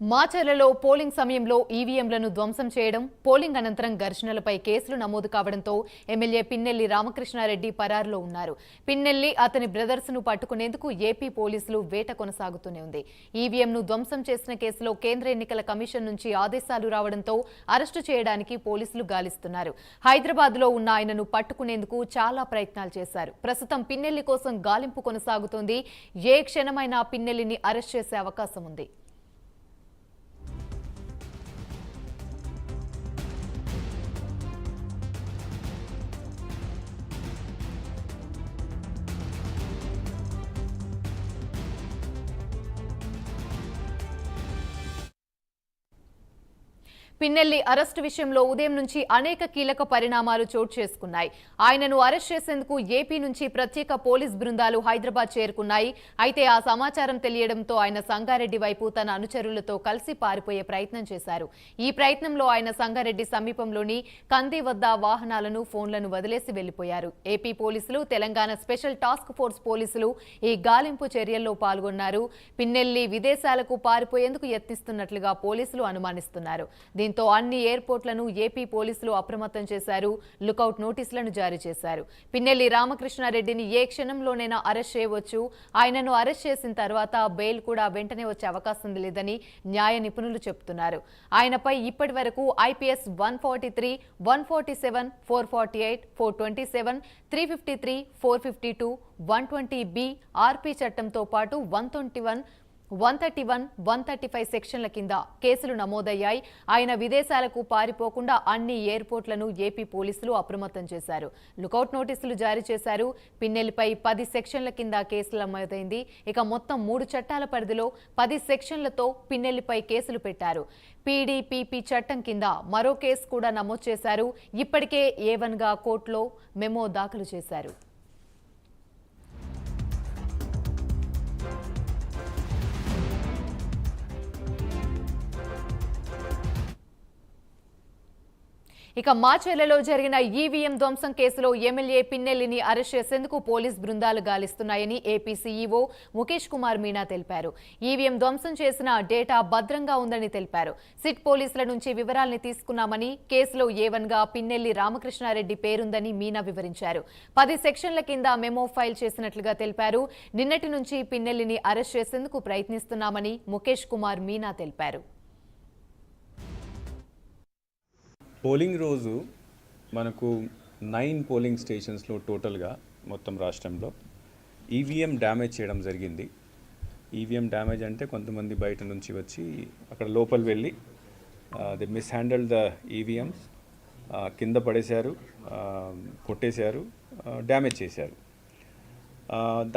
మాచర్లలో polling సమయంలో ఈవీఎంలను ధ్వంసం చేయడం, పోలింగ్ అనంతరం ఘర్షణలపై కేసులు నమోదు కావడంతో ఎమ్మెల్యే పిన్నెల్లి రామకృష్ణారెడ్డి పరారులో ఉన్నారు. పిన్నెల్లి అతని బ్రదర్స్ ను పట్టుకునేందుకు ఏపీ పోలీసులు వేట కొనసాగుతూనే ఉంది. ఈవీఎంను ధ్వంసం చేసిన కేసులో కేంద్ర ఎన్నికల కమిషన్ నుంచి ఆదేశాలు రావడంతో అరెస్టు చేయడానికి పోలీసులు గాలిస్తున్నారు. హైదరాబాద్లో ఉన్న ఆయనను పట్టుకునేందుకు చాలా ప్రయత్నాలు చేశారు. ప్రస్తుతం పిన్నెల్లి కోసం గాలింపు కొనసాగుతోంది. ఏ క్షణమైనా పిన్నెల్లిని అరెస్ట్ చేసే అవకాశం ఉంది. పిన్నెల్లి అరెస్టు విషయంలో ఉదయం నుంచి అనేక కీలక పరిణామాలు చోటు చేసుకున్నాయి. ఆయనను అరెస్ట్ చేసేందుకు ఏపీ నుంచి ప్రత్యేక పోలీస్ బృందాలు హైదరాబాద్ చేరుకున్నాయి. అయితే ఆ సమాచారం తెలియడంతో ఆయన సంగారెడ్డి వైపు తన అనుచరులతో కలిసి పారిపోయే ప్రయత్నం చేశారు. ఈ ప్రయత్నంలో ఆయన సంగారెడ్డి సమీపంలోని కంది వద్ద వాహనాలను, ఫోన్లను వదిలేసి వెళ్లిపోయారు. ఏపీ పోలీసులు, తెలంగాణ స్పెషల్ టాస్క్ ఫోర్స్ పోలీసులు ఈ గాలింపు చర్యల్లో పాల్గొన్నారు. పిన్నెల్లి విదేశాలకు పారిపోయేందుకు యత్నిస్తున్నట్లుగా పోలీసులు అనుమానిస్తున్నారు. దీంతో అన్ని ఎయిర్పోర్ట్లను ఏపీ పోలీసులు అప్రమత్తం చేశారు. లుకౌట్ నోటీసులను జారీ చేశారు. పిన్నెల్లి రామకృష్ణారెడ్డిని ఏ క్షణంలోనైనా అరెస్ట్ చేయవచ్చు. ఆయనను అరెస్ట్ చేసిన తర్వాత బెయిల్ కూడా వెంటనే వచ్చే అవకాశం లేదని న్యాయ నిపుణులు చెబుతున్నారు. ఆయనపై ఇప్పటి వరకు ఐపీఎస్ 143, 147, 448, 427, 353, 452, 120B, ఆర్పీ చట్టంతో పాటు 121, 131, 135 సెక్షన్ల కింద కేసులు నమోదయ్యాయి. ఆయన విదేశాలకు పారిపోకుండా అన్ని ఎయిర్పోర్ట్లను ఏపీ పోలీసులు అప్రమత్తం చేశారు. లుకౌట్ నోటీసులు జారీ చేశారు. పిన్నెల్లిపై 10 సెక్షన్ల కింద కేసులు నమోదైంది. ఇక మొత్తం 3 చట్టాల పరిధిలో 10 సెక్షన్లతో పిన్నెల్లిపై కేసులు పెట్టారు. పీడీపీపీ చట్టం కింద మరో కేసు కూడా నమోదు చేశారు. ఇప్పటికే A1గా కోర్టులో మెమో దాఖలు చేశారు. ఇక మాచర్లలో జరిగిన ఈవీఎం ధ్వంసం కేసులో ఎమ్మెల్యే పిన్నెల్లిని అరెస్ట్ చేసేందుకు పోలీస్ బృందాలు గాలిస్తున్నాయని ఏపీ సీఈఓ ముఖేష్ కుమార్ మీనా తెలిపారు. ఈవీఎం ధ్వంసం చేసిన డేటా భద్రంగా ఉందని తెలిపారు. సిట్ పోలీసుల నుంచి వివరాల్ని తీసుకున్నామని, కేసులో A1గా పిన్నెల్లి రామకృష్ణారెడ్డి పేరుందని మీనా వివరించారు. 10 సెక్షన్ల కింద మెమో ఫైల్ చేసినట్లుగా తెలిపారు. నిన్నటి నుంచి పిన్నెల్లిని అరెస్ట్ చేసేందుకు ప్రయత్నిస్తున్నామని ముఖేష్ కుమార్ మీనా తెలిపారు. పోలింగ్ రోజు మనకు 9 పోలింగ్ స్టేషన్స్లో టోటల్గా మొత్తం రాష్ట్రంలో ఈవీఎం డ్యామేజ్ చేయడం జరిగింది. ఈవీఎం డ్యామేజ్ అంటే కొంతమంది బయట నుంచి వచ్చి అక్కడ లోపల వెళ్ళి ది మిస్హ్యాండిల్ ద ఈవీఎంస్, కింద పడేశారు, కొట్టేశారు, డ్యామేజ్ చేశారు.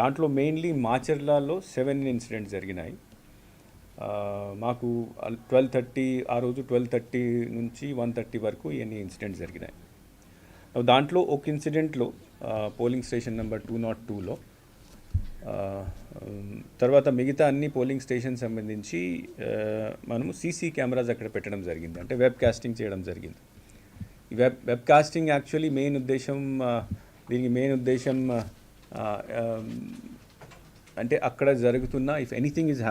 దాంట్లో మెయిన్లీ మాచర్లలో 7 ఇన్సిడెంట్స్ జరిగినాయి. మాకు 12:30 ఆ రోజు 12:30 నుంచి 1:30 వరకు ఎన్ని ఇన్సిడెంట్స్ జరిగినాయి. దాంట్లో ఒక ఇన్సిడెంట్లో పోలింగ్ స్టేషన్ నెంబర్ 202లో, తర్వాత మిగతా అన్ని పోలింగ్ స్టేషన్ సంబంధించి మనము సీసీ కెమెరాస్ అక్కడ పెట్టడం జరిగింది, అంటే వెబ్ కాస్టింగ్ చేయడం జరిగింది. ఈ వెబ్ కాస్టింగ్ యాక్చువల్లీ దీనికి మెయిన్ ఉద్దేశం అంటే అక్కడ జరుగుతున్న ఇఫ్ ఎనీథింగ్ ఈజ్